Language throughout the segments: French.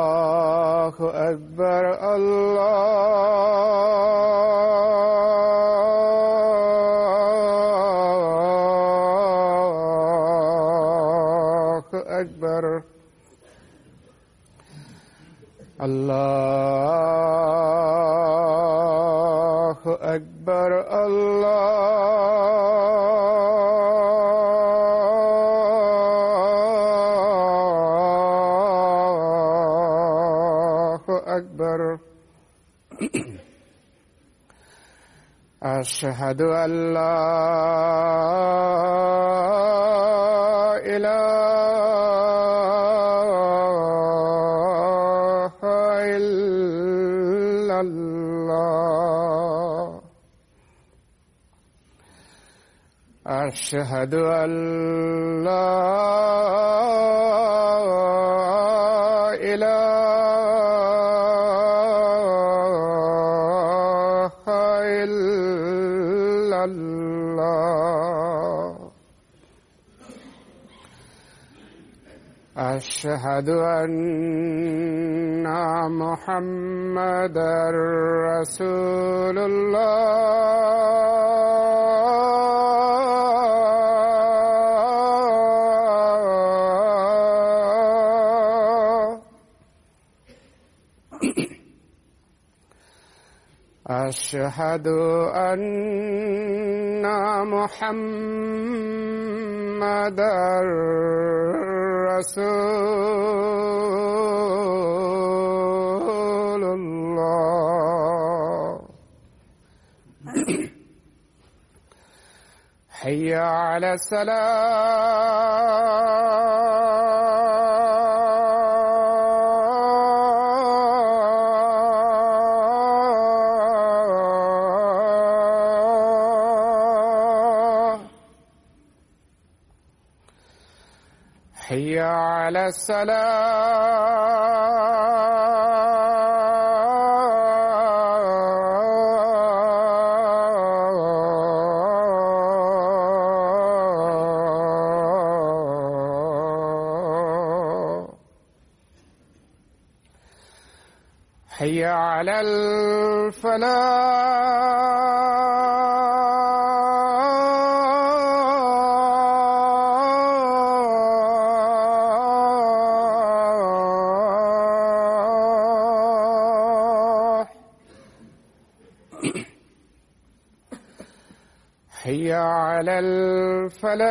الله أكبر الله أكبر الله أكبر الله أكبر أشهد أن لا إله إلا الله أشهد أن لا إله إلا الله أشهد أن محمدًا رسول الله أشهد أن محمدًا رسول الله حي على الصلاة حي على الصلاة حي على الفلاح حي على الفلاح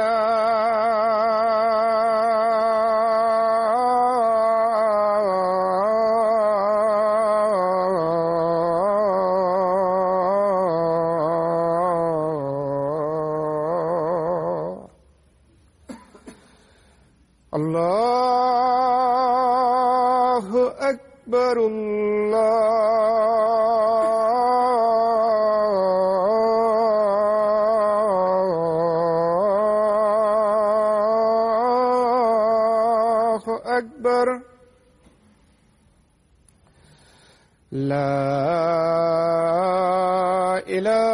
الله أكبر الله أكبر لا إله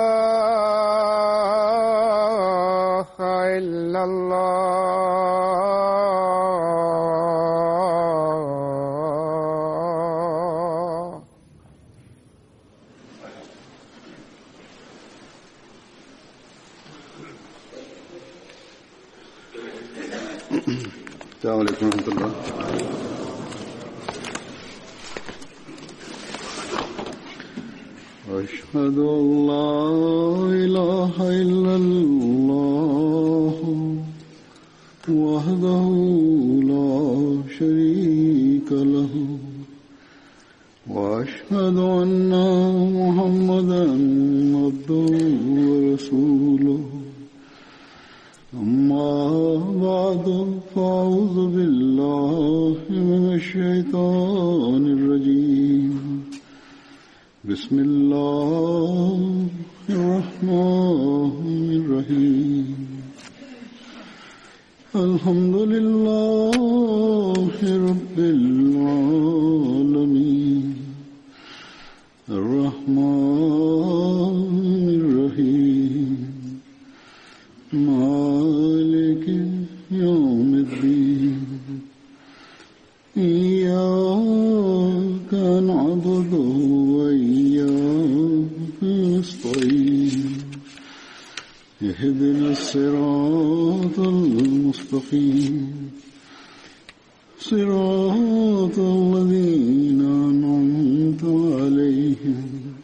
إلا الله السلام عليكم ورحمة الله. أشهد أن لا إله إلا الله وحده لا شريك له وأشهد أن محمدًا عبده ورسوله أما بعد فأعوذ بالله من الشيطان الرجيم بسم الله الرحمن الرحيم الحمد لله رب العالمين الرحمن الرحيم مالك يوم الدين الصراط المستقيم صراط الذين أنعمت عليهم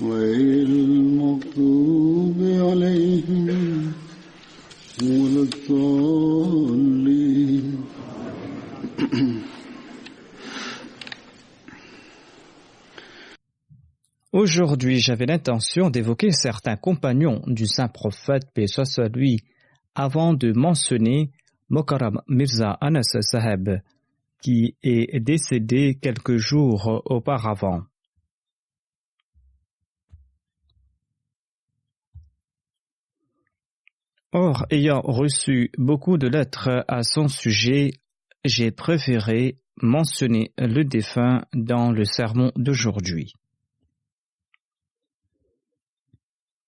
غير المغضوب عليهم ولا الضالين. Aujourd'hui, j'avais l'intention d'évoquer certains compagnons du saint prophète, paix soit sur lui, avant de mentionner Mokarram Mirza Anas Saheb, qui est décédé quelques jours auparavant. Or, ayant reçu beaucoup de lettres à son sujet, j'ai préféré mentionner le défunt dans le sermon d'aujourd'hui.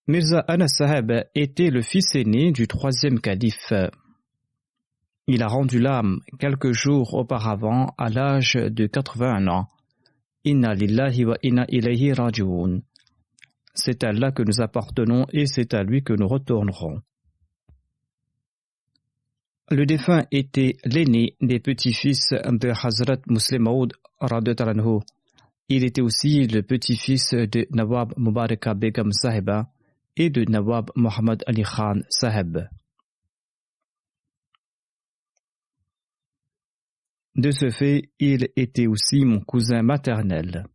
Mirza Anas Saheb était le fils aîné du troisième calife. Il a rendu l'âme quelques jours auparavant à l'âge de 81 ans. Inna lillahi wa inna ilayhi raji'un. C'est à Allah que nous appartenons et c'est à lui que nous retournerons. Le défunt était l'aîné des petits-fils de Hazrat Muslim Maud radhiyallahu anhu. Il était aussi le petit-fils de Nawab Mubaraka Begum Sahiba et de Nawab Muhammad Ali Khan Saheb. De ce fait, il était aussi mon cousin maternel.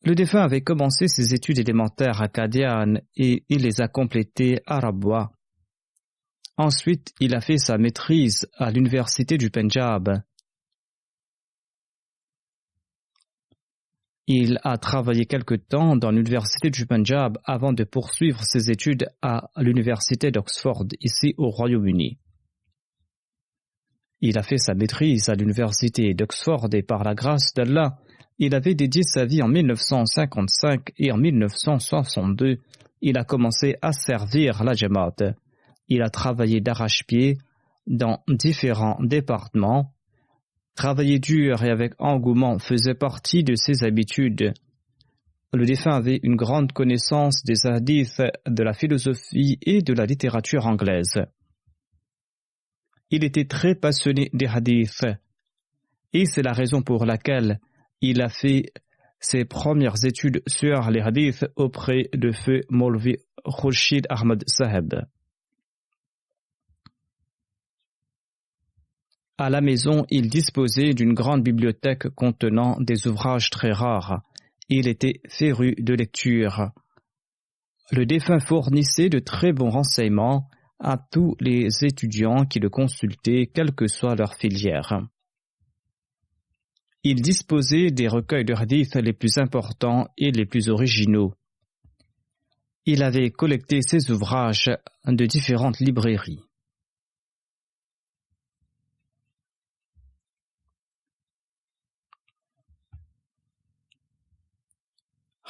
Le défunt avait commencé ses études élémentaires à Qadian et il les a complétées à Rabwa. Ensuite, il a fait sa maîtrise à l'université du Pendjab. Il a travaillé quelque temps dans l'université du Pendjab avant de poursuivre ses études à l'université d'Oxford, ici au Royaume-Uni. Il a fait sa maîtrise à l'université d'Oxford et par la grâce d'Allah, il avait dédié sa vie en 1955 et en 1962, il a commencé à servir la Jamaat. Il a travaillé d'arrache-pied dans différents départements. Travailler dur et avec engouement faisait partie de ses habitudes. Le défunt avait une grande connaissance des hadiths, de la philosophie et de la littérature anglaise. Il était très passionné des hadiths et c'est la raison pour laquelle il a fait ses premières études sur les hadiths auprès de feu Maulvi Khurshid Ahmad Saheb. À la maison, il disposait d'une grande bibliothèque contenant des ouvrages très rares. Il était féru de lecture. Le défunt fournissait de très bons renseignements à tous les étudiants qui le consultaient, quelle que soit leur filière. Il disposait des recueils de hadith les plus importants et les plus originaux. Il avait collecté ces ouvrages de différentes librairies.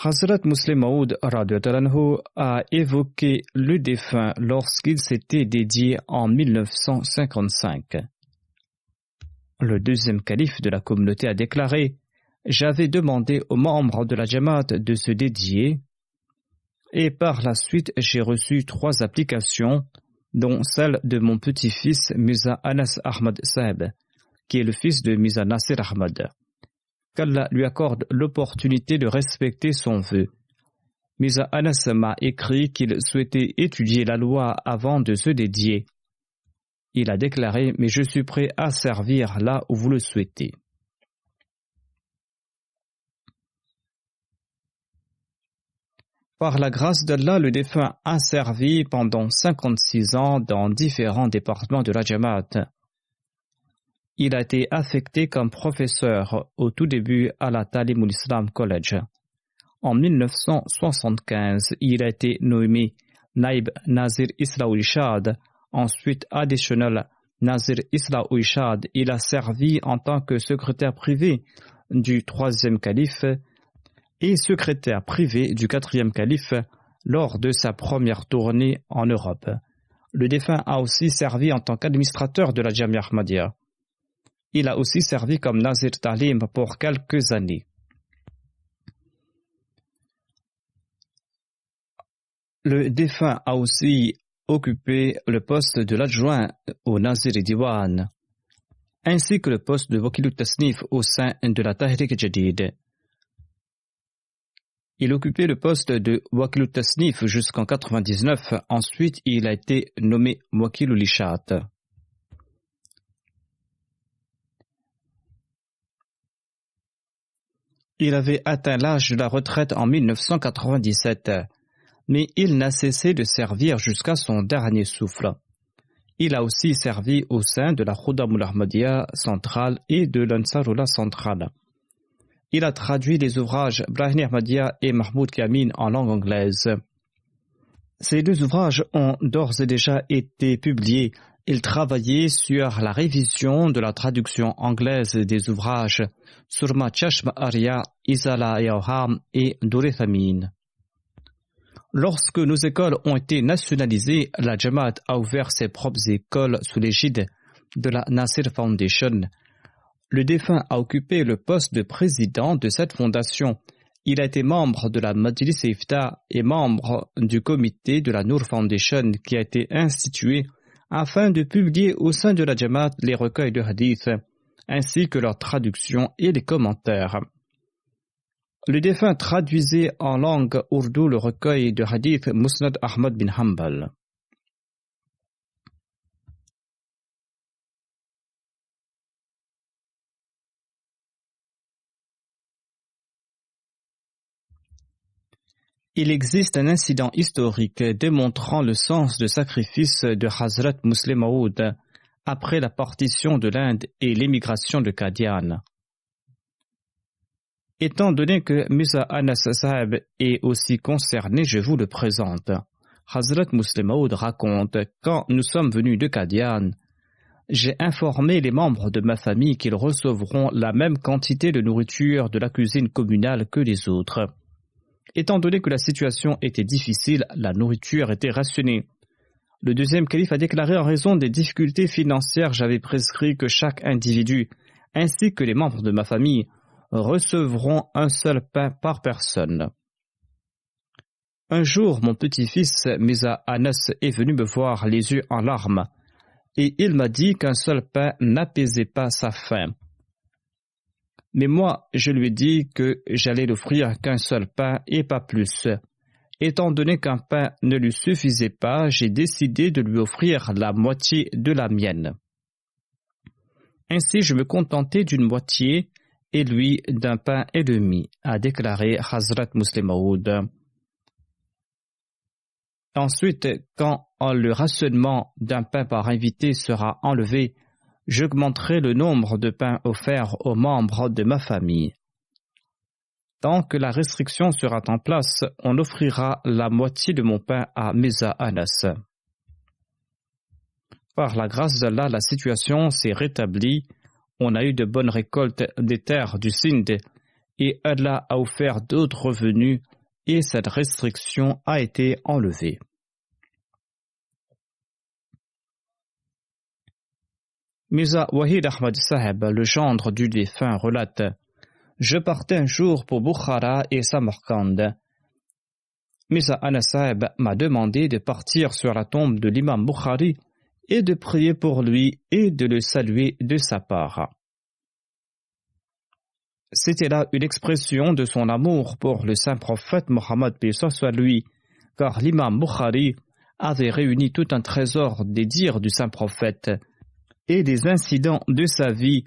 Hazrat Muslim Maud radhiyallahu anhu a évoqué le défunt lorsqu'il s'était dédié en 1955. Le deuxième calife de la communauté a déclaré « J'avais demandé aux membres de la Jamaat de se dédier et par la suite j'ai reçu 3 applications dont celle de mon petit-fils Mirza Anas Ahmad Saheb qui est le fils de Mirza Nasir Ahmad. Qu'Allah lui accorde l'opportunité de respecter son vœu. Mirza Anas m'a écrit qu'il souhaitait étudier la loi avant de se dédier. Il a déclaré « Mais je suis prêt à servir là où vous le souhaitez ». Par la grâce d'Allah, le défunt a servi pendant 56 ans dans différents départements de la Jamaat. Il a été affecté comme professeur au tout début à la Talimul Islam College. En 1975, il a été nommé Naib Nazir Islah Irshad, ensuite Additional Nazir Islah Irshad. Il a servi en tant que secrétaire privé du troisième calife et secrétaire privé du quatrième calife lors de sa première tournée en Europe. Le défunt a aussi servi en tant qu'administrateur de la Jamia Ahmadiyya. Il a aussi servi comme Nazir Talim pour quelques années. Le défunt a aussi occupé le poste de l'adjoint au Nazir Diwan, ainsi que le poste de Wakilut Tasnif au sein de la Tahrik Jadid. Il occupait le poste de Wakilut Tasnif jusqu'en 99, ensuite il a été nommé Wakilul Ishat. Il avait atteint l'âge de la retraite en 1997, mais il n'a cessé de servir jusqu'à son dernier souffle. Il a aussi servi au sein de la Khudamul Ahmadiyya centrale et de l'Ansarullah centrale. Il a traduit les ouvrages Brahini Ahmadiyya et Mahmoud Kamin en langue anglaise. Ces deux ouvrages ont d'ores et déjà été publiés. Il travaillait sur la révision de la traduction anglaise des ouvrages Surma Chashma Arya, Izala Yawham et Durethamin. Lorsque nos écoles ont été nationalisées, la Jamaat a ouvert ses propres écoles sous l'égide de la Nasir Foundation. Le défunt a occupé le poste de président de cette fondation. Il a été membre de la Majlis Ifta et membre du comité de la Noor Foundation qui a été institué afin de publier au sein de la Jamaat les recueils de hadith, ainsi que leurs traductions et les commentaires. Le défunt traduisait en langue ourdou le recueil de hadith Musnad Ahmad bin Hanbal. Il existe un incident historique démontrant le sens de sacrifice de Hazrat Muslim Maud après la partition de l'Inde et l'émigration de Qadian. Étant donné que Mirza Anas Sahib est aussi concerné, je vous le présente. Hazrat Muslim Maud raconte: quand nous sommes venus de Qadian, j'ai informé les membres de ma famille qu'ils recevront la même quantité de nourriture de la cuisine communale que les autres. Étant donné que la situation était difficile, la nourriture était rationnée. Le deuxième calife a déclaré: en raison des difficultés financières, j'avais prescrit que chaque individu, ainsi que les membres de ma famille, recevront un seul pain par personne. Un jour, mon petit-fils Mirza Anas est venu me voir les yeux en larmes, et il m'a dit qu'un seul pain n'apaisait pas sa faim. Mais moi, je lui ai dit que j'allais l'offrir qu'un seul pain et pas plus. Étant donné qu'un pain ne lui suffisait pas, j'ai décidé de lui offrir la moitié de la mienne. Ainsi, je me contentais d'une moitié et lui d'un pain et demi, a déclaré Hazrat Muslim Maud. Ensuite, quand le rationnement d'un pain par invité sera enlevé, j'augmenterai le nombre de pains offerts aux membres de ma famille. Tant que la restriction sera en place, on offrira la moitié de mon pain à Mirza Anas. Par la grâce d'Allah, la situation s'est rétablie. On a eu de bonnes récoltes des terres du Sindh et Allah a offert d'autres revenus et cette restriction a été enlevée. Mirza Wahid Ahmad Sahib, le gendre du défunt, relate: je partais un jour pour Bukhara et Samarkand. Mirza Anas Sahib m'a demandé de partir sur la tombe de l'imam Bukhari et de prier pour lui et de le saluer de sa part. C'était là une expression de son amour pour le saint prophète Mohammed paix soit lui, car l'imam Bukhari avait réuni tout un trésor des dires du saint prophète et des incidents de sa vie.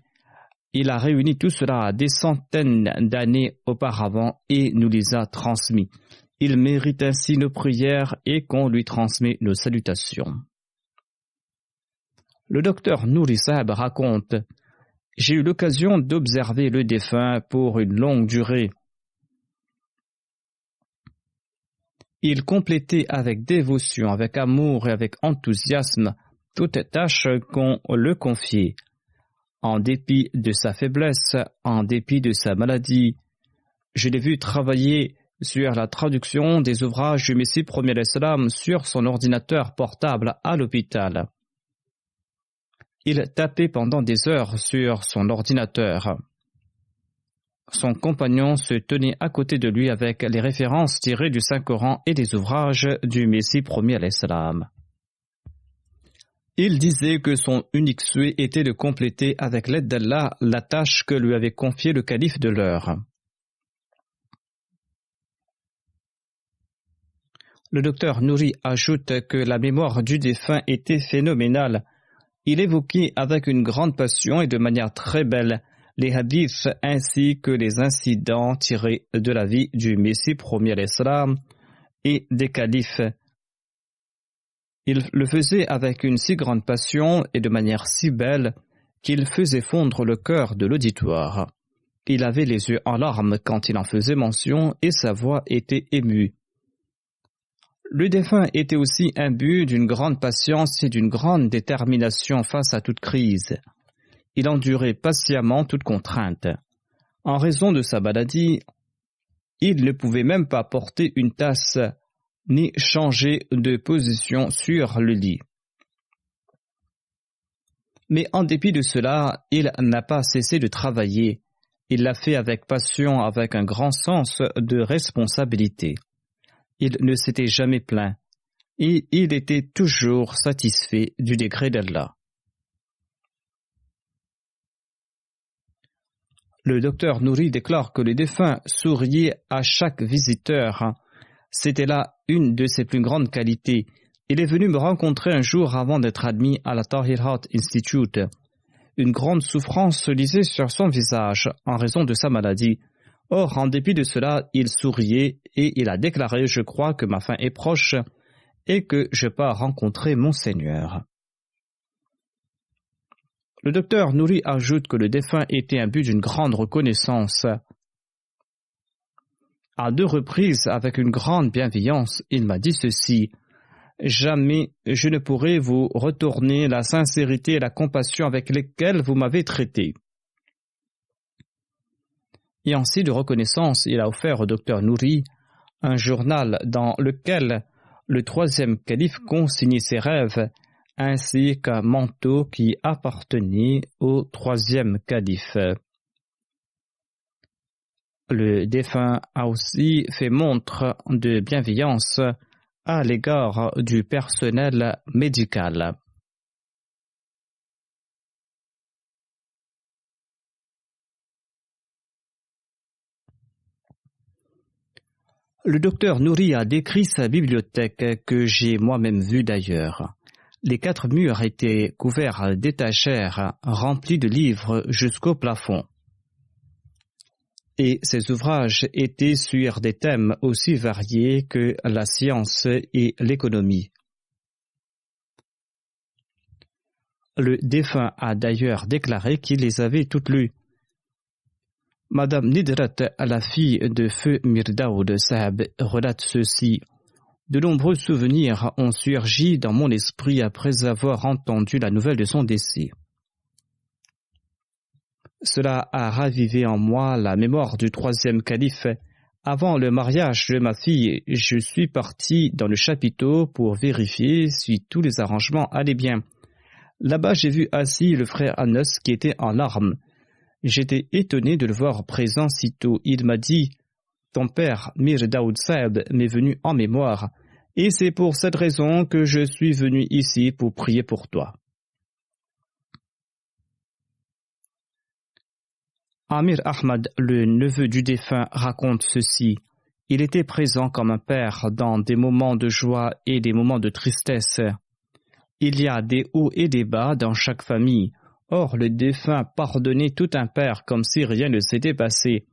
Il a réuni tout cela des centaines d'années auparavant et nous les a transmis. Il mérite ainsi nos prières et qu'on lui transmet nos salutations. Le docteur Nouri Sahib raconte: j'ai eu l'occasion d'observer le défunt pour une longue durée. Il complétait avec dévotion, avec amour et avec enthousiasme toute tâche qu'on le confiait. En dépit de sa faiblesse, en dépit de sa maladie, je l'ai vu travailler sur la traduction des ouvrages du Messie premier l'Islam sur son ordinateur portable à l'hôpital. Il tapait pendant des heures sur son ordinateur. son compagnon se tenait à côté de lui avec les références tirées du Saint-Coran et des ouvrages du Messie promis à l'Islam. Il disait que son unique souhait était de compléter avec l'aide d'Allah la tâche que lui avait confiée le calife de l'heure. Le docteur Nouri ajoute que la mémoire du défunt était phénoménale. Il évoquait avec une grande passion et de manière très belle les hadiths ainsi que les incidents tirés de la vie du Messie promis à l'Islam et des califes. Il le faisait avec une si grande passion et de manière si belle qu'il faisait fondre le cœur de l'auditoire. Il avait les yeux en larmes quand il en faisait mention et sa voix était émue. Le défunt était aussi imbu d'une grande patience et d'une grande détermination face à toute crise. Il endurait patiemment toute contrainte. En raison de sa maladie, il ne pouvait même pas porter une tasse ni changer de position sur le lit. Mais en dépit de cela, il n'a pas cessé de travailler. Il l'a fait avec passion, avec un grand sens de responsabilité. Il ne s'était jamais plaint et il était toujours satisfait du décret d'Allah. Le docteur Nouri déclare que le défunt souriait à chaque visiteur. C'était là une de ses plus grandes qualités. Il est venu me rencontrer un jour avant d'être admis à la Tahir Heart Institute. Une grande souffrance se lisait sur son visage en raison de sa maladie. Or, en dépit de cela, il souriait et il a déclaré « Je crois que ma fin est proche et que je pars rencontrer mon Seigneur ». Le docteur Nouri ajoute que le défunt était imbu d'une grande reconnaissance. À 2 reprises, avec une grande bienveillance, il m'a dit ceci: « Jamais je ne pourrai vous retourner la sincérité et la compassion avec lesquelles vous m'avez traité. » Et ainsi de reconnaissance, il a offert au docteur Nouri un journal dans lequel le 3e calife consignait ses rêves, ainsi qu'un manteau qui appartenait au 3e calife. Le défunt a aussi fait montre de bienveillance à l'égard du personnel médical. Le docteur Nouri a décrit sa bibliothèque que j'ai moi-même vue d'ailleurs. Les 4 murs étaient couverts d'étagères remplis de livres jusqu'au plafond. Et ces ouvrages étaient sur des thèmes aussi variés que la science et l'économie. Le défunt a d'ailleurs déclaré qu'il les avait toutes lues. Madame Nidrat, la fille de feu Mirdaoud Sahab, relate ceci. De nombreux souvenirs ont surgi dans mon esprit après avoir entendu la nouvelle de son décès. Cela a ravivé en moi la mémoire du 3e calife. Avant le mariage de ma fille, je suis parti dans le chapiteau pour vérifier si tous les arrangements allaient bien. Là-bas, j'ai vu assis le frère Anas qui était en larmes. J'étais étonné de le voir présent si tôt. Il m'a dit « Ton père, Mir Daoud Saeb, m'est venu en mémoire, et c'est pour cette raison que je suis venu ici pour prier pour toi. » Amir Ahmad, le neveu du défunt, raconte ceci. Il était présent comme un père dans des moments de joie et des moments de tristesse. Il y a des hauts et des bas dans chaque famille. Or, le défunt pardonnait tout un père comme si rien ne s'était passé.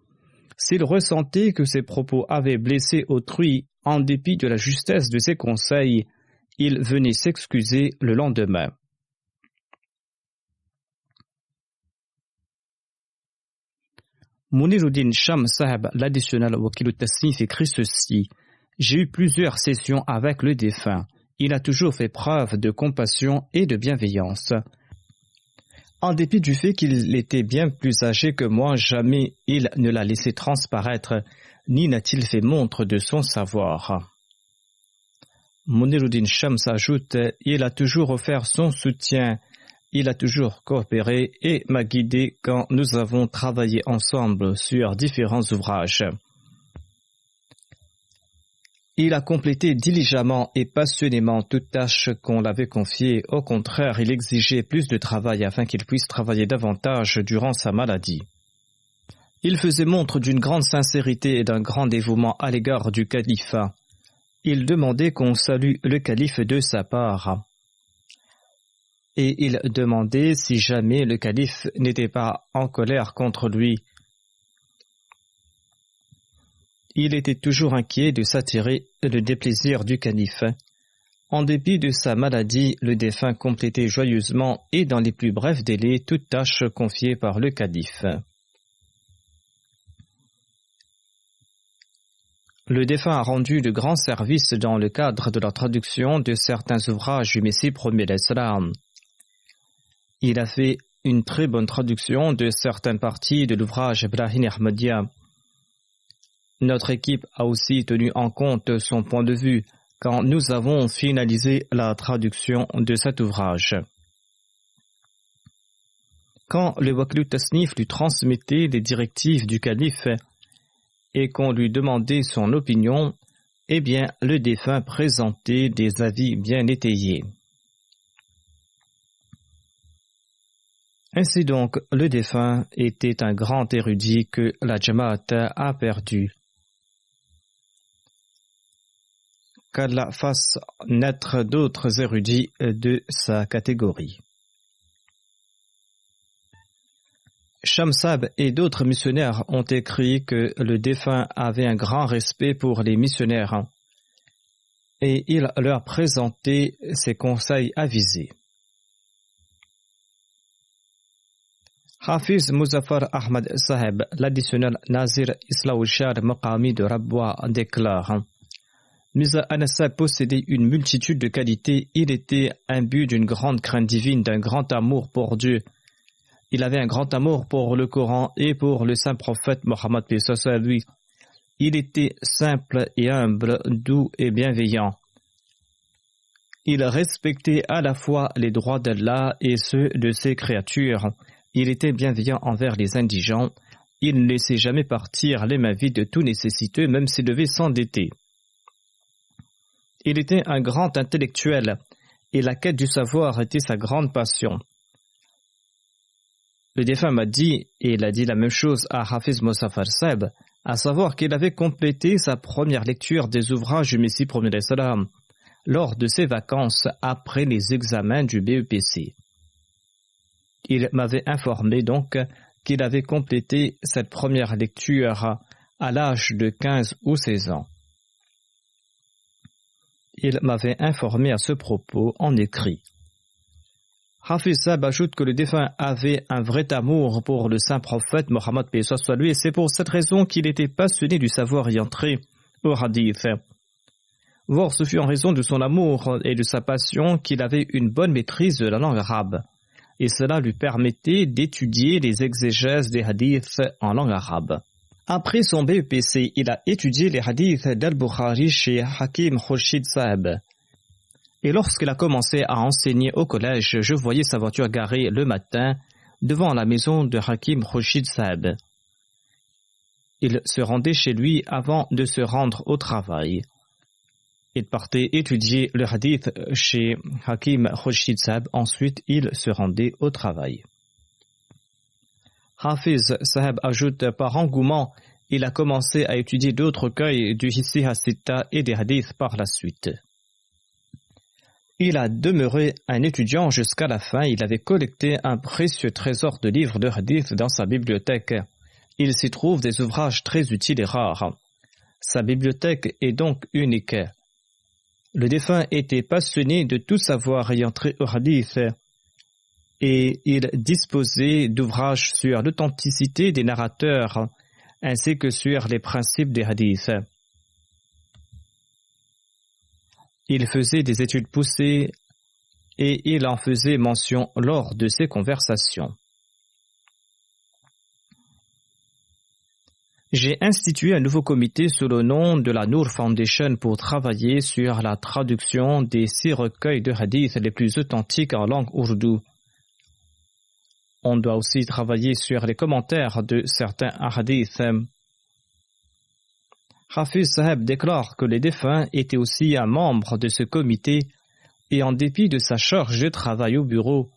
S'il ressentait que ses propos avaient blessé autrui, en dépit de la justesse de ses conseils, il venait s'excuser le lendemain. Muniruddin Sham Sahab, l'additionnel Wakil Tasnif, écrit ceci. J'ai eu plusieurs sessions avec le défunt. Il a toujours fait preuve de compassion et de bienveillance. En dépit du fait qu'il était bien plus âgé que moi, jamais il ne l'a laissé transparaître, ni n'a-t-il fait montre de son savoir. Muniruddin Shams ajoute, il a toujours offert son soutien il a toujours coopéré et m'a guidé quand nous avons travaillé ensemble sur différents ouvrages. Il a complété diligemment et passionnément toute tâche qu'on l'avait confiée. Au contraire, il exigeait plus de travail afin qu'il puisse travailler davantage durant sa maladie. Il faisait montre d'une grande sincérité et d'un grand dévouement à l'égard du califat. Il demandait qu'on salue le calife de sa part. Et il demandait si jamais le calife n'était pas en colère contre lui. Il était toujours inquiet de s'attirer le déplaisir du calife. En dépit de sa maladie, le défunt complétait joyeusement et dans les plus brefs délais toute tâche confiée par le calife. Le défunt a rendu de grands services dans le cadre de la traduction de certains ouvrages du Messie premier l'Islam. Il a fait une très bonne traduction de certaines parties de l'ouvrage Ibrahim Ahmadiyya. Notre équipe a aussi tenu en compte son point de vue quand nous avons finalisé la traduction de cet ouvrage. Quand le Waklu Tasnif lui transmettait les directives du calife et qu'on lui demandait son opinion, eh bien, le défunt présentait des avis bien étayés. Ainsi donc, le défunt était un grand érudit que la Jamaat a perdu. Qu'Allah fasse naître d'autres érudits de sa catégorie. Shamsab et d'autres missionnaires ont écrit que le défunt avait un grand respect pour les missionnaires et il leur présentait ses conseils avisés. Hafiz Muzaffar Ahmad Saheb, l'additionnel Nazir Islaushar Maqami de Rabwa, déclare: Mirza Anassab possédait une multitude de qualités. Il était imbu d'une grande crainte divine, d'un grand amour pour Dieu. Il avait un grand amour pour le Coran et pour le saint prophète Mohammed p.s.a. lui. Il était simple et humble, doux et bienveillant. Il respectait à la fois les droits d'Allah et ceux de ses créatures. Il était bienveillant envers les indigents. Il ne laissait jamais partir les mains vides de tout nécessiteux, même s'il devait s'endetter. Il était un grand intellectuel et la quête du savoir était sa grande passion. Le défunt m'a dit, et il a dit la même chose à Hafiz Muzaffar Saheb, à savoir qu'il avait complété sa première lecture des ouvrages du Messie premier l'Islam lors de ses vacances après les examens du BEPC. Il m'avait informé donc qu'il avait complété cette première lecture à l'âge de 15 ou 16 ans. Il m'avait informé à ce propos en écrit. Hafiz Saheb ajoute que le défunt avait un vrai amour pour le saint prophète Mohammed p.s.a. lui et c'est pour cette raison qu'il était passionné du savoir y entrer au hadith. Voire ce fut en raison de son amour et de sa passion qu'il avait une bonne maîtrise de la langue arabe et cela lui permettait d'étudier les exégèses des hadiths en langue arabe. Après son BEPC, il a étudié les hadiths d'Al-Bukhari chez Hakim Khurshid Saheb. Et lorsqu'il a commencé à enseigner au collège, je voyais sa voiture garée le matin devant la maison de Hakim Khurshid Saheb. Il se rendait chez lui avant de se rendre au travail. Il partait étudier le hadith chez Hakim Khurshid Saheb, ensuite il se rendait au travail. Hafiz Saheb ajoute, par engouement, il a commencé à étudier d'autres recueils du Hissi Hasita et des hadiths par la suite. Il a demeuré un étudiant jusqu'à la fin. Il avait collecté un précieux trésor de livres de hadith dans sa bibliothèque. Il s'y trouve des ouvrages très utiles et rares. Sa bibliothèque est donc unique. Le défunt était passionné de tout savoir ayant trait au hadith et il disposait d'ouvrages sur l'authenticité des narrateurs ainsi que sur les principes des hadiths. Il faisait des études poussées et il en faisait mention lors de ses conversations. J'ai institué un nouveau comité sous le nom de la Noor Foundation pour travailler sur la traduction des 6 recueils de hadiths les plus authentiques en langue ourdou. On doit aussi travailler sur les commentaires de certains hadiths. Hafiz Saheb déclare que les défunts étaient aussi un membre de ce comité et en dépit de sa charge de travail au bureau,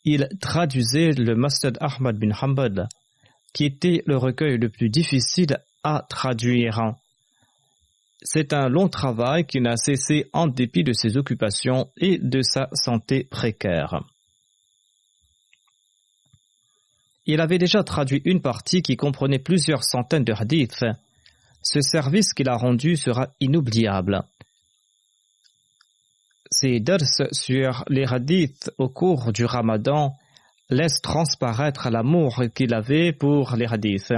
il traduisait le Musnad Ahmad bin Hanbal, qui était le recueil le plus difficile à traduire. C'est un long travail qui n'a cessé en dépit de ses occupations et de sa santé précaire. Il avait déjà traduit une partie qui comprenait plusieurs centaines de hadiths. Ce service qu'il a rendu sera inoubliable. Ses dars sur les hadiths au cours du Ramadan laissent transparaître l'amour qu'il avait pour les hadiths.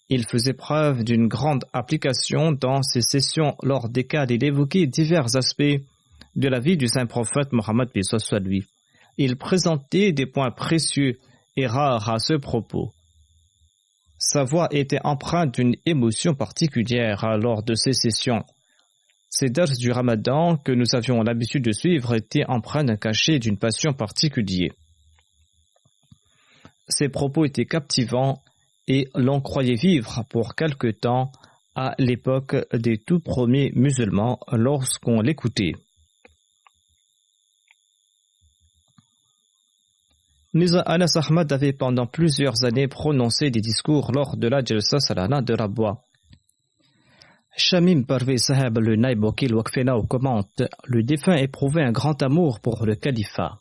Il faisait preuve d'une grande application dans ses sessions lors desquelles il évoquait divers aspects de la vie du saint prophète Mohammed paix soit lui. Il présentait des points précieux et rares à ce propos. Sa voix était empreinte d'une émotion particulière lors de ces sessions. Ces dars du Ramadan que nous avions l'habitude de suivre étaient empreints d'un cachet d'une passion particulière. Ses propos étaient captivants et l'on croyait vivre pour quelque temps à l'époque des tout premiers musulmans lorsqu'on l'écoutait. Mirza Anas Ahmad avait pendant plusieurs années prononcé des discours lors de la Jalsa Salana de Rabwa. Shamim Parvez Saheb le Naib Wakil Wakfenao commente: le défunt éprouvait un grand amour pour le califat.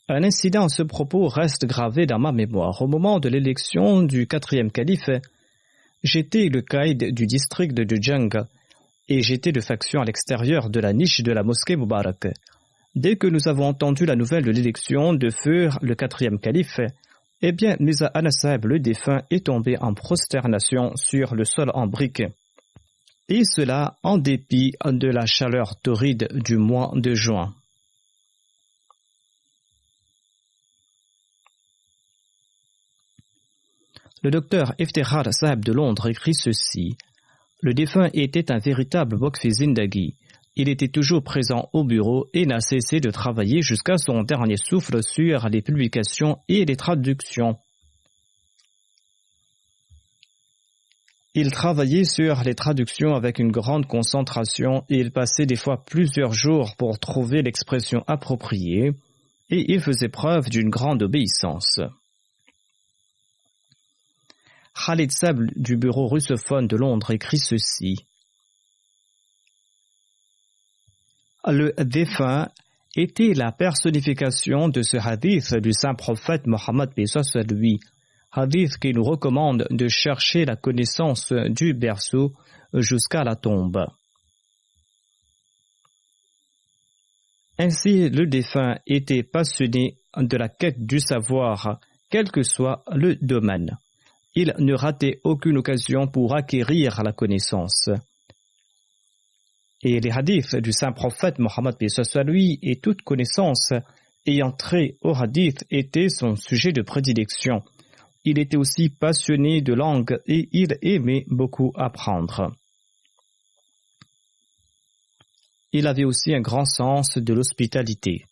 Un incident à ce propos reste gravé dans ma mémoire. Au moment de l'élection du 4e calife, j'étais le caïd du district de Jung et j'étais de faction à l'extérieur de la niche de la mosquée Mubarak. Dès que nous avons entendu la nouvelle de l'élection de feu le 4e calife, eh bien, Mirza Anas Saheb le défunt est tombé en prosternation sur le sol en briques. Et cela en dépit de la chaleur torride du mois de juin. Le docteur Iftikhar Saheb de Londres écrit ceci: le défunt était un véritable Waqfi Zindagi. Il était toujours présent au bureau et n'a cessé de travailler jusqu'à son dernier souffle sur les publications et les traductions. Il travaillait sur les traductions avec une grande concentration et il passait des fois plusieurs jours pour trouver l'expression appropriée et il faisait preuve d'une grande obéissance. Khalid Saheb du bureau russophone de Londres écrit ceci: le défunt était la personnification de ce hadith du saint prophète Mohammed paix soit lui, hadith qui nous recommande de chercher la connaissance du berceau jusqu'à la tombe. Ainsi, le défunt était passionné de la quête du savoir, quel que soit le domaine. Il ne ratait aucune occasion pour acquérir la connaissance. Et les hadiths du saint prophète Mohammed paix soit lui et toute connaissance ayant trait au hadith était son sujet de prédilection. Il était aussi passionné de langue et il aimait beaucoup apprendre. Il avait aussi un grand sens de l'hospitalité.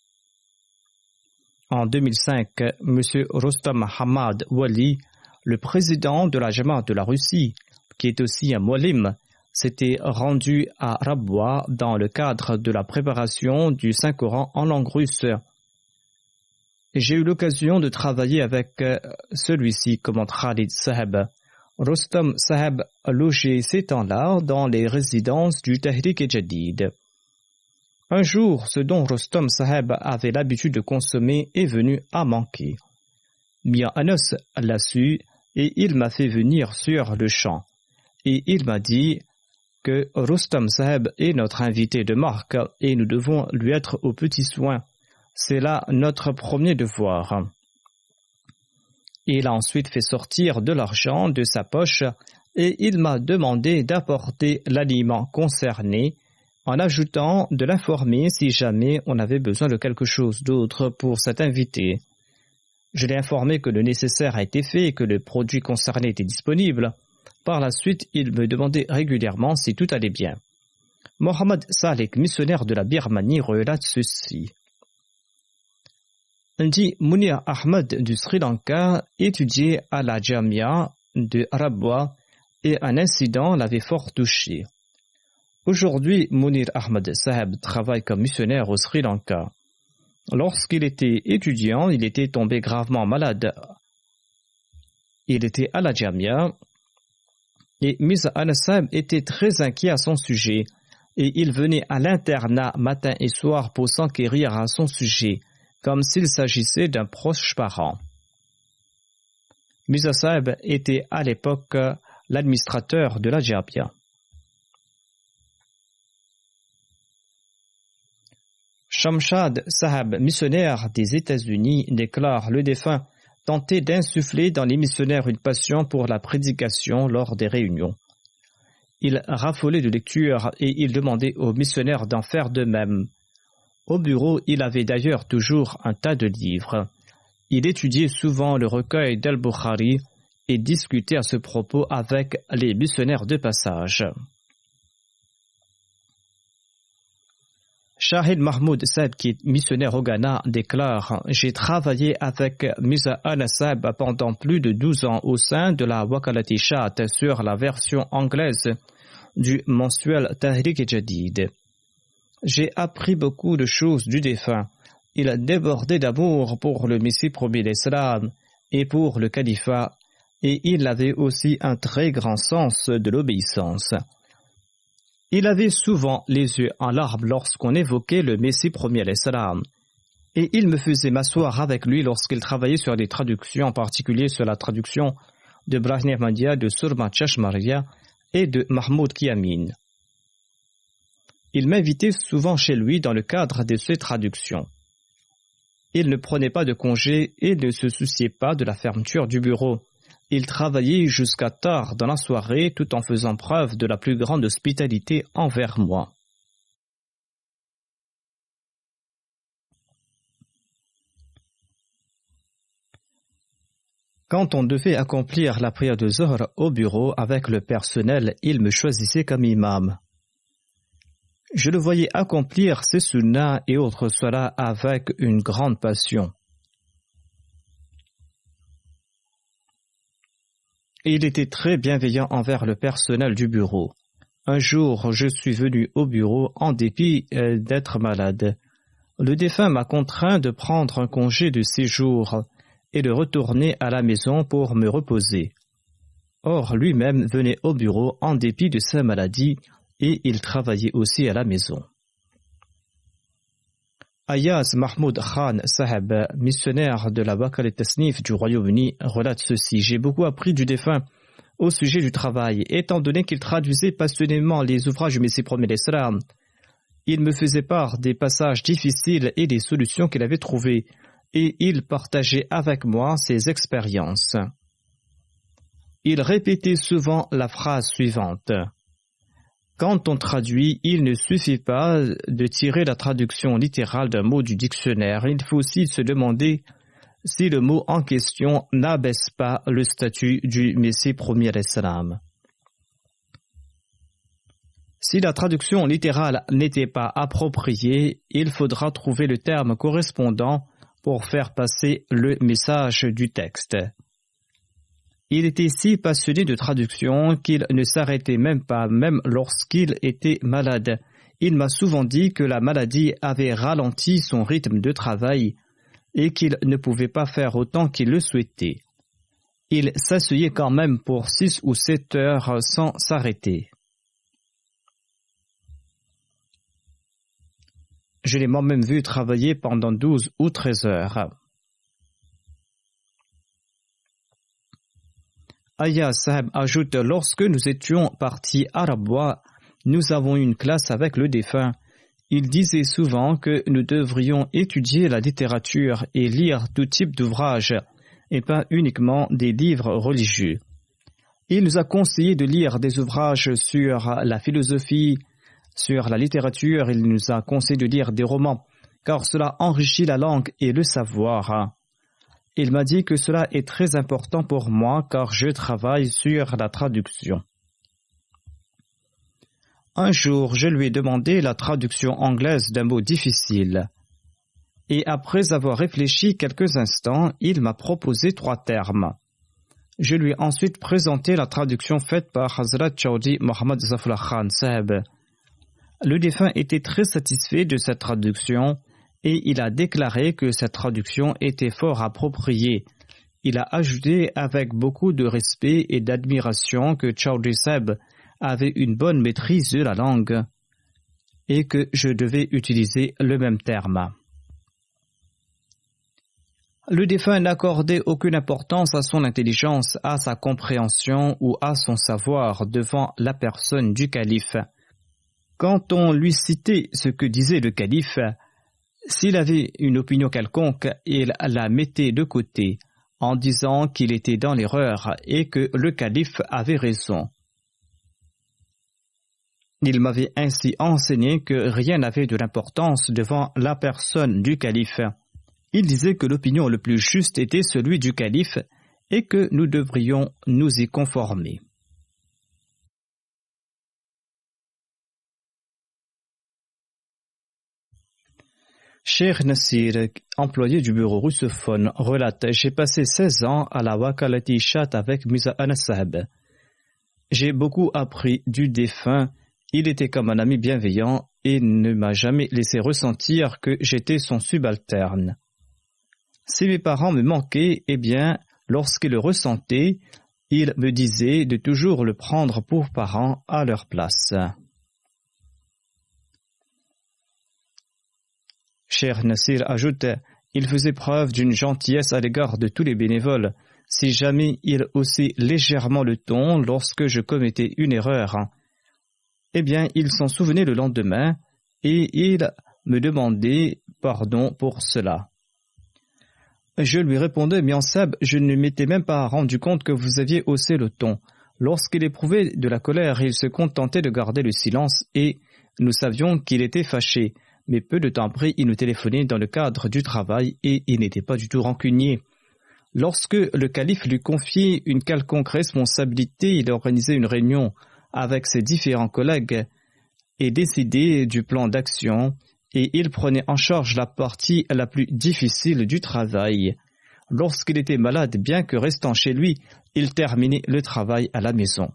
En 2005, M. Rostam Hamad Wali, le président de la Jamaat de la Russie, qui est aussi un muallim, s'était rendu à Rabwa dans le cadre de la préparation du Saint-Coran en langue russe. J'ai eu l'occasion de travailler avec celui-ci, commente Khalid Saheb. Rostam Saheb logeait ces temps-là dans les résidences du Tahrik-e-Jadid. Un jour, ce dont Rostam Saheb avait l'habitude de consommer est venu à manquer. Mirza Anas l'a su et il m'a fait venir sur le champ. Et il m'a dit que Rostam Saheb est notre invité de marque et nous devons lui être aux petits soins. C'est là notre premier devoir. Il a ensuite fait sortir de l'argent de sa poche et il m'a demandé d'apporter l'aliment concerné en ajoutant de l'informer si jamais on avait besoin de quelque chose d'autre pour cet invité. Je l'ai informé que le nécessaire a été fait et que le produit concerné était disponible. Par la suite, il me demandait régulièrement si tout allait bien. Mohammed Salek, missionnaire de la Birmanie, relate ceci. dit Munir Ahmad du Sri Lanka étudiait à la Jamia de Rabwa et un incident l'avait fort touché. Aujourd'hui, Munir Ahmad Saheb travaille comme missionnaire au Sri Lanka. Lorsqu'il était étudiant, il était tombé gravement malade. Il était à la Jamia et Mirza Anas Saheb était très inquiet à son sujet et il venait à l'internat matin et soir pour s'enquérir à son sujet, comme s'il s'agissait d'un proche parent. Mirza Saheb était à l'époque l'administrateur de la Jamia. Shamshad Saheb, missionnaire des États-Unis, déclare le défunt tentait d'insuffler dans les missionnaires une passion pour la prédication lors des réunions. Il raffolait de lecture et il demandait aux missionnaires d'en faire de même. Au bureau, il avait d'ailleurs toujours un tas de livres. Il étudiait souvent le recueil d'Al-Bukhari et discutait à ce propos avec les missionnaires de passage. Shahid Mahmoud Saeb, qui est missionnaire au Ghana, déclare « J'ai travaillé avec Mirza Anas Saheb pendant plus de 12 ans au sein de la Wakalati Shat sur la version anglaise du mensuel Tahrik Jadid. J'ai appris beaucoup de choses du défunt. Il débordait d'amour pour le Messie premier d'Islam et pour le califat, et il avait aussi un très grand sens de l'obéissance. Il avait souvent les yeux en larmes lorsqu'on évoquait le Messie premier d'Islam, et il me faisait m'asseoir avec lui lorsqu'il travaillait sur des traductions, en particulier sur la traduction de Brahim Ahmadiyya, de Surma Chashmariya et de Mahmoud Kiamin. Il m'invitait souvent chez lui dans le cadre de ces traductions. Il ne prenait pas de congé et ne se souciait pas de la fermeture du bureau. Il travaillait jusqu'à tard dans la soirée tout en faisant preuve de la plus grande hospitalité envers moi. Quand on devait accomplir la prière de Zohr au bureau avec le personnel, il me choisissait comme imam. Je le voyais accomplir ses sunnas et autres salahs avec une grande passion. Il était très bienveillant envers le personnel du bureau. Un jour, je suis venu au bureau en dépit d'être malade. Le défunt m'a contraint de prendre un congé de séjour et de retourner à la maison pour me reposer. Or, lui-même venait au bureau en dépit de sa maladie et il travaillait aussi à la maison. Ayaz Mahmoud Khan Saheb, missionnaire de la Wakalat Tasnif du Royaume-Uni, relate ceci. J'ai beaucoup appris du défunt au sujet du travail, étant donné qu'il traduisait passionnément les ouvrages du Messie premier d'Islam. Il me faisait part des passages difficiles et des solutions qu'il avait trouvées, et il partageait avec moi ses expériences. Il répétait souvent la phrase suivante. Quand on traduit, il ne suffit pas de tirer la traduction littérale d'un mot du dictionnaire. Il faut aussi se demander si le mot en question n'abaisse pas le statut du Messie premier d'Islam. Si la traduction littérale n'était pas appropriée, il faudra trouver le terme correspondant pour faire passer le message du texte. Il était si passionné de traduction qu'il ne s'arrêtait même pas, même lorsqu'il était malade. Il m'a souvent dit que la maladie avait ralenti son rythme de travail et qu'il ne pouvait pas faire autant qu'il le souhaitait. Il s'asseyait quand même pour 6 ou 7 heures sans s'arrêter. Je l'ai moi-même vu travailler pendant 12 ou 13 heures. Ayaz Saheb ajoute, lorsque nous étions partis à Rabwa, nous avons eu une classe avec le défunt. Il disait souvent que nous devrions étudier la littérature et lire tout type d'ouvrages, et pas uniquement des livres religieux. Il nous a conseillé de lire des ouvrages sur la philosophie, sur la littérature. Il nous a conseillé de lire des romans, car cela enrichit la langue et le savoir. Il m'a dit que cela est très important pour moi car je travaille sur la traduction. Un jour, je lui ai demandé la traduction anglaise d'un mot difficile. et après avoir réfléchi quelques instants, il m'a proposé 3 termes. Je lui ai ensuite présenté la traduction faite par Hazrat Chaudhry Mohammad Zafar Khan Sahib. Le défunt était très satisfait de cette traduction et il a déclaré que cette traduction était fort appropriée. Il a ajouté avec beaucoup de respect et d'admiration que Chaudhry Sahib avait une bonne maîtrise de la langue et que je devais utiliser le même terme. Le défunt n'accordait aucune importance à son intelligence, à sa compréhension ou à son savoir devant la personne du calife. Quand on lui citait ce que disait le calife, s'il avait une opinion quelconque, il la mettait de côté en disant qu'il était dans l'erreur et que le calife avait raison. Il m'avait ainsi enseigné que rien n'avait de l'importance devant la personne du calife. Il disait que l'opinion le plus juste était celui du calife et que nous devrions nous y conformer. Cheikh Nasir, employé du bureau russophone, relate « J'ai passé 16 ans à la Wakalati Chat avec Mirza Anas Sahib. J'ai beaucoup appris du défunt. Il était comme un ami bienveillant et ne m'a jamais laissé ressentir que j'étais son subalterne. Si mes parents me manquaient, eh bien, lorsqu'ils le ressentaient, ils me disaient de toujours le prendre pour parent à leur place. » Cheikh Nasir ajoute « Il faisait preuve d'une gentillesse à l'égard de tous les bénévoles. Si jamais il haussait légèrement le ton lorsque je commettais une erreur, eh bien, il s'en souvenait le lendemain et il me demandait pardon pour cela. Je lui répondais, Mian Sahib, je ne m'étais même pas rendu compte que vous aviez haussé le ton. Lorsqu'il éprouvait de la colère, il se contentait de garder le silence et nous savions qu'il était fâché. Mais peu de temps après, il nous téléphonait dans le cadre du travail et il n'était pas du tout rancunier. Lorsque le calife lui confiait une quelconque responsabilité, il organisait une réunion avec ses différents collègues et décidait du plan d'action et il prenait en charge la partie la plus difficile du travail. Lorsqu'il était malade, bien que restant chez lui, il terminait le travail à la maison.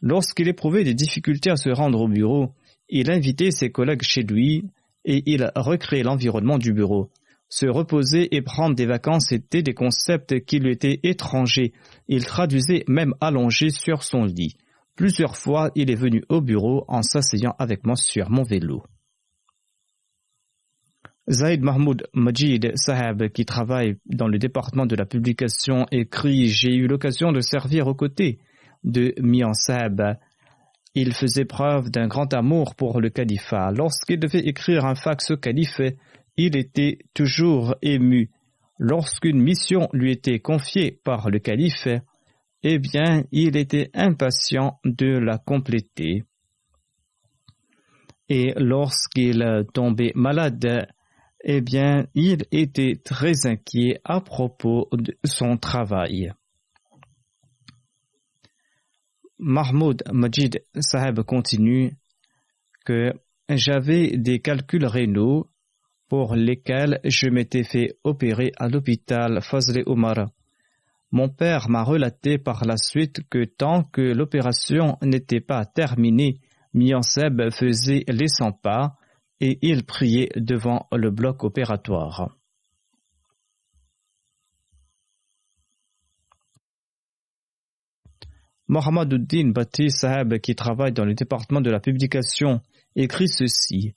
Lorsqu'il éprouvait des difficultés à se rendre au bureau, il invitait ses collègues chez lui et il recréait l'environnement du bureau. Se reposer et prendre des vacances étaient des concepts qui lui étaient étrangers. Il traduisait même allongé sur son lit. Plusieurs fois, il est venu au bureau en s'asseyant avec moi sur mon vélo. Zaid Mahmoud Majid Sahib, qui travaille dans le département de la publication, écrit « J'ai eu l'occasion de servir aux côtés de Mian Sahib. Il faisait preuve d'un grand amour pour le califat. Lorsqu'il devait écrire un fax au calife, il était toujours ému. Lorsqu'une mission lui était confiée par le calife, eh bien, il était impatient de la compléter. Et lorsqu'il tombait malade, eh bien, il était très inquiet à propos de son travail. Mahmoud Majid Sahib continue que j'avais des calculs rénaux pour lesquels je m'étais fait opérer à l'hôpital Fazl Omar. Mon père m'a relaté par la suite que tant que l'opération n'était pas terminée, Mian Sahib faisait les 100 pas et il priait devant le bloc opératoire. Mohammeduddin Bhatti Sahib, qui travaille dans le département de la publication, écrit ceci.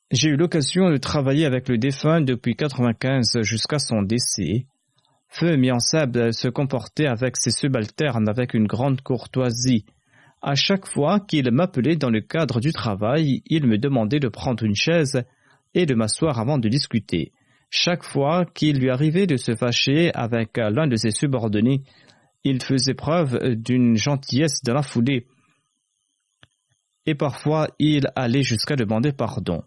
J'ai eu l'occasion de travailler avec le défunt depuis 1995 jusqu'à son décès. Feu Mian Sahib se comportait avec ses subalternes avec une grande courtoisie. À chaque fois qu'il m'appelait dans le cadre du travail, il me demandait de prendre une chaise et de m'asseoir avant de discuter. Chaque fois qu'il lui arrivait de se fâcher avec l'un de ses subordonnés, il faisait preuve d'une gentillesse dans la foulée. Et parfois, il allait jusqu'à demander pardon.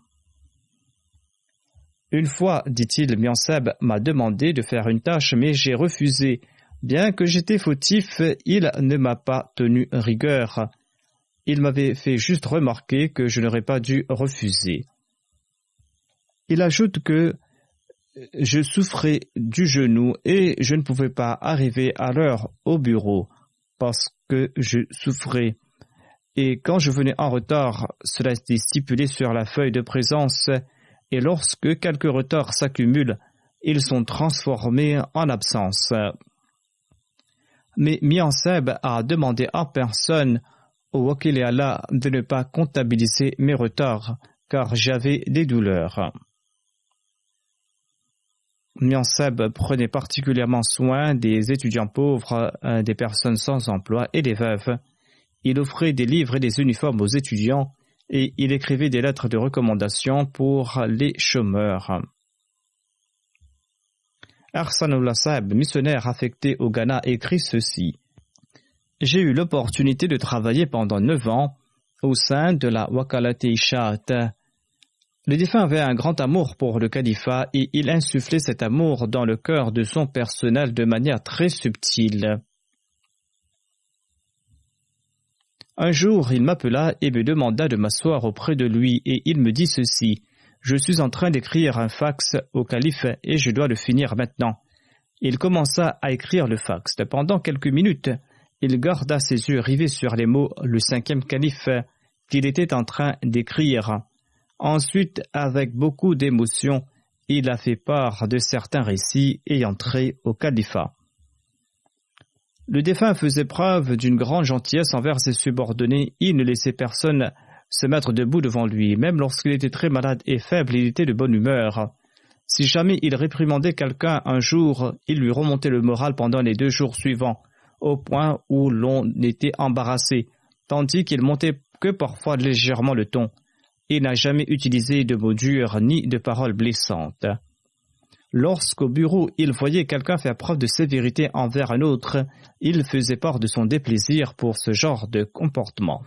Une fois, dit-il, Mian Sahib m'a demandé de faire une tâche, mais j'ai refusé. Bien que j'étais fautif, il ne m'a pas tenu rigueur. Il m'avait fait juste remarquer que je n'aurais pas dû refuser. Il ajoute que je souffrais du genou et je ne pouvais pas arriver à l'heure au bureau parce que je souffrais. Et quand je venais en retard, cela était stipulé sur la feuille de présence et lorsque quelques retards s'accumulent, ils sont transformés en absence. Mais Mian Seb a demandé en personne au Wakil et Allah de ne pas comptabiliser mes retards car j'avais des douleurs. Mian Seb prenait particulièrement soin des étudiants pauvres, des personnes sans emploi et des veuves. Il offrait des livres et des uniformes aux étudiants et il écrivait des lettres de recommandation pour les chômeurs. Ahsanullah Saheb, missionnaire affecté au Ghana, écrit ceci. J'ai eu l'opportunité de travailler pendant 9 ans au sein de la Wakalat-e-Ishaat. Le défunt avait un grand amour pour le califat et il insufflait cet amour dans le cœur de son personnel de manière très subtile. Un jour, il m'appela et me demanda de m'asseoir auprès de lui et il me dit ceci. Je suis en train d'écrire un fax au calife et je dois le finir maintenant. Il commença à écrire le fax. Pendant quelques minutes, il garda ses yeux rivés sur les mots « le 5e calife » qu'il était en train d'écrire. Ensuite, avec beaucoup d'émotion, il a fait part de certains récits ayant trait au califat. Le défunt faisait preuve d'une grande gentillesse envers ses subordonnés. Il ne laissait personne se mettre debout devant lui. Même lorsqu'il était très malade et faible, il était de bonne humeur. Si jamais il réprimandait quelqu'un un jour, il lui remontait le moral pendant les 2 jours suivants, au point où l'on était embarrassé, tandis qu'il montait que parfois légèrement le ton. Il n'a jamais utilisé de mots durs ni de paroles blessantes. Lorsqu'au bureau, il voyait quelqu'un faire preuve de sévérité envers un autre, il faisait part de son déplaisir pour ce genre de comportement.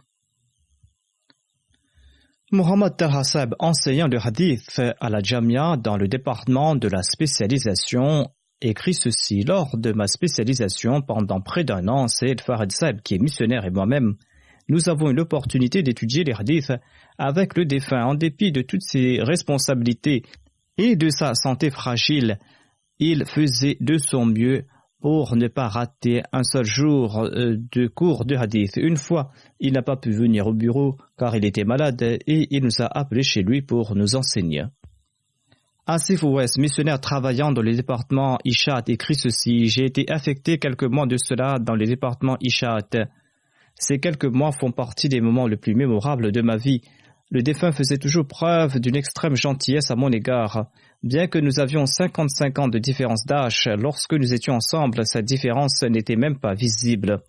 Muhammad Taha Saheb, enseignant de hadith à la Jamia dans le département de la spécialisation, écrit ceci. Lors de ma spécialisation, pendant près d'1 an, Sayyid Farid Saheb, qui est missionnaire, et moi-même, nous avons eu l'opportunité d'étudier les hadiths avec le défunt. En dépit de toutes ses responsabilités et de sa santé fragile, il faisait de son mieux pour ne pas rater un seul jour de cours de hadith. Une fois, il n'a pas pu venir au bureau car il était malade et il nous a appelés chez lui pour nous enseigner. Asif Ouest, missionnaire travaillant dans le département Ishaat, écrit ceci. J'ai été affecté quelques mois de cela dans le département Ishaat. Ces quelques mois font partie des moments les plus mémorables de ma vie. Le défunt faisait toujours preuve d'une extrême gentillesse à mon égard. Bien que nous avions 55 ans de différence d'âge, lorsque nous étions ensemble, cette différence n'était même pas visible.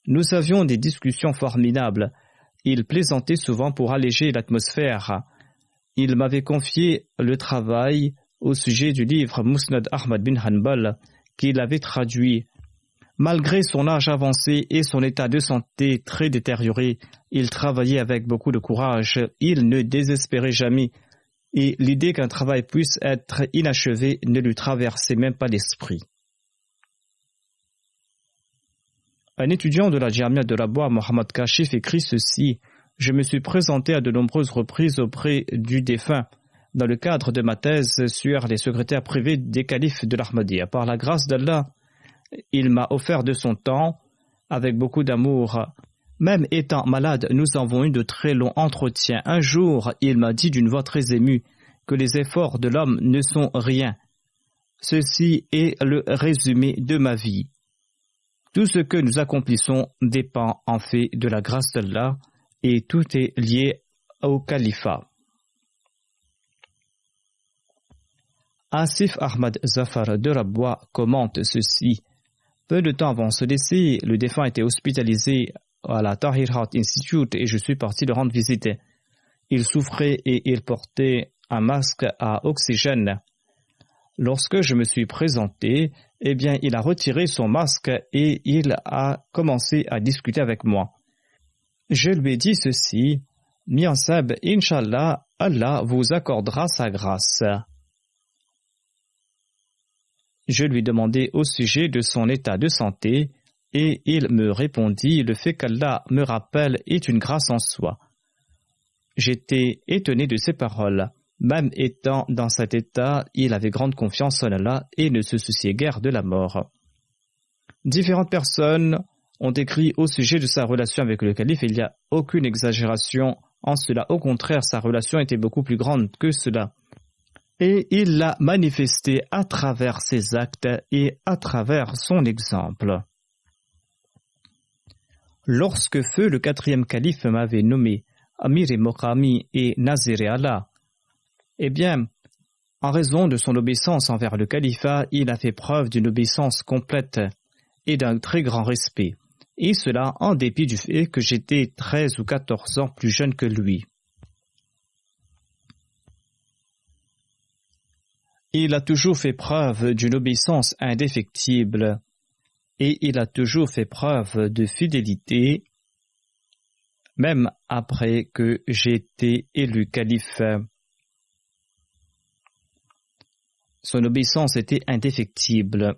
Nous avions des discussions formidables. Il plaisantait souvent pour alléger l'atmosphère. Il m'avait confié le travail au sujet du livre Musnad Ahmad bin Hanbal qu'il avait traduit. Malgré son âge avancé et son état de santé très détérioré, il travaillait avec beaucoup de courage. Il ne désespérait jamais et l'idée qu'un travail puisse être inachevé ne lui traversait même pas l'esprit. Un étudiant de la Jamia de Rabwa, Mohammad Kashif, écrit ceci. Je me suis présenté à de nombreuses reprises auprès du défunt dans le cadre de ma thèse sur les secrétaires privés des califes de l'Ahmadiyya. Par la grâce d'Allah, il m'a offert de son temps avec beaucoup d'amour. Même étant malade, nous avons eu de très longs entretiens. Un jour, il m'a dit d'une voix très émue que les efforts de l'homme ne sont rien. Ceci est le résumé de ma vie. Tout ce que nous accomplissons dépend en fait de la grâce d'Allah et tout est lié au califat. Asif Ahmad Zafar de Rabwa commente ceci. Peu de temps avant ce décès, le défunt était hospitalisé à la Tahir Heart Institute et je suis parti le rendre visite. Il souffrait et il portait un masque à oxygène. Lorsque je me suis présenté, il a retiré son masque et il a commencé à discuter avec moi. Je lui ai dit ceci. Mian Saheb, Inch'Allah, Allah vous accordera sa grâce. Je lui demandai au sujet de son état de santé et il me répondit « Le fait qu'Allah me rappelle est une grâce en soi ». J'étais étonné de ces paroles. Même étant dans cet état, il avait grande confiance en Allah et ne se souciait guère de la mort. Différentes personnes ont écrit au sujet de sa relation avec le calife. Il n'y a aucune exagération en cela. Au contraire, sa relation était beaucoup plus grande que cela. Et il l'a manifesté à travers ses actes et à travers son exemple. Lorsque feu le 4e calife m'avait nommé Amir-e Moqami et Nazir-e Allah, eh bien, en raison de son obéissance envers le califat, il a fait preuve d'une obéissance complète et d'un très grand respect, et cela en dépit du fait que j'étais 13 ou 14 ans plus jeune que lui. Il a toujours fait preuve d'une obéissance indéfectible, et il a toujours fait preuve de fidélité, même après que j'ai été élu calife. Son obéissance était indéfectible.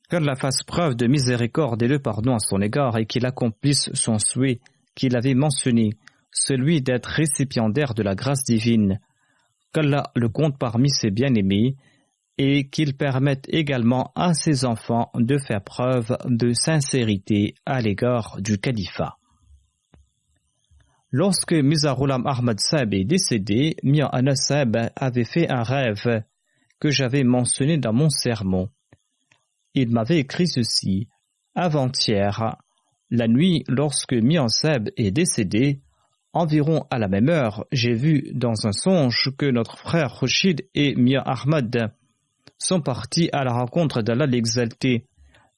Qu'Allah fasse preuve de miséricorde et de pardon à son égard et qu'il accomplisse son souhait qu'il avait mentionné, celui d'être récipiendaire de la grâce divine. Qu'Allah le compte parmi ses bien-aimés et qu'il permette également à ses enfants de faire preuve de sincérité à l'égard du califat. Lorsque Mirza Ghulam Ahmad Sahib est décédé, Mian Anas Sahib avait fait un rêve que j'avais mentionné dans mon sermon. Il m'avait écrit ceci: avant-hier, la nuit, lorsque Mian Sahib est décédé, environ à la même heure, j'ai vu dans un songe que notre frère Rashid et Mian Ahmad sont partis à la rencontre d'Allah l'exalté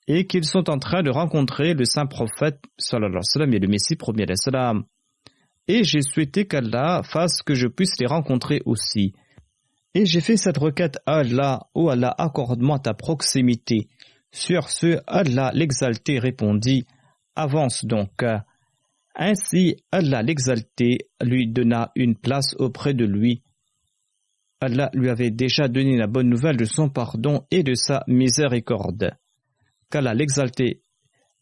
et qu'ils sont en train de rencontrer le saint prophète sallallahu alayhi wa sallam et le Messie premier alayhi salam. Et j'ai souhaité qu'Allah fasse que je puisse les rencontrer aussi. Et j'ai fait cette requête à Allah: ô Allah, accorde-moi ta proximité. Sur ce, Allah l'exalté répondit: avance donc. Ainsi, Allah l'exalté lui donna une place auprès de lui. Allah lui avait déjà donné la bonne nouvelle de son pardon et de sa miséricorde. Qu'Allah l'exalté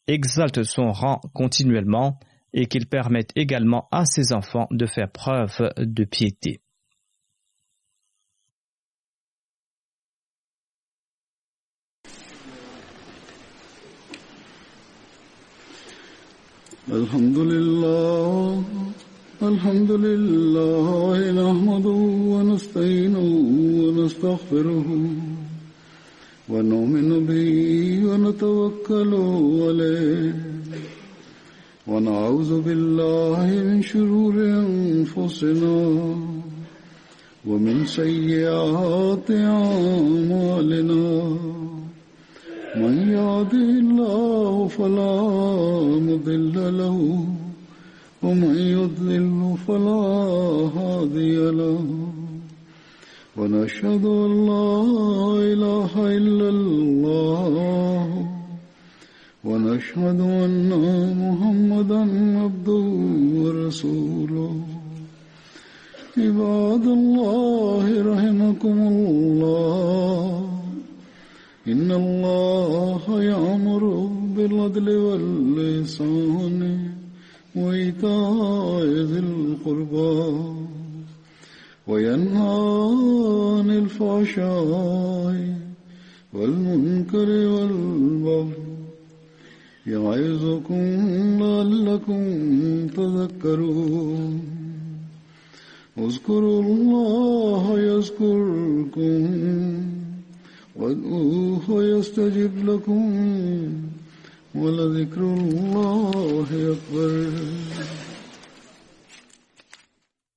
exalte son rang continuellement et qu'il permette également à ses enfants de faire preuve de piété. Alhamdulillah, nahmaduhu wa nasta'inuhu wa nastaghfiruhu wa nu'minu bihi wa natawakkalu alayhi wa na'udhu billahi min shururi anfusina wa min sayyiati a'malina. من يهده الله فلا مضل له ومن يضلل فلا هادي له ونشهد أن لا إله إلا الله ونشهد أن محمدا عبده ورسوله. عباد الله رحمكم الله، إن الله يأمر بالعدل والإحسان وإيتاء ذي القربى وينهى عن الفحشاء والمنكر والبغي يعظكم لعلكم تذكرون. اذكروا الله يذكركم وادعوه يستجب لكم ولذكر الله أكبر.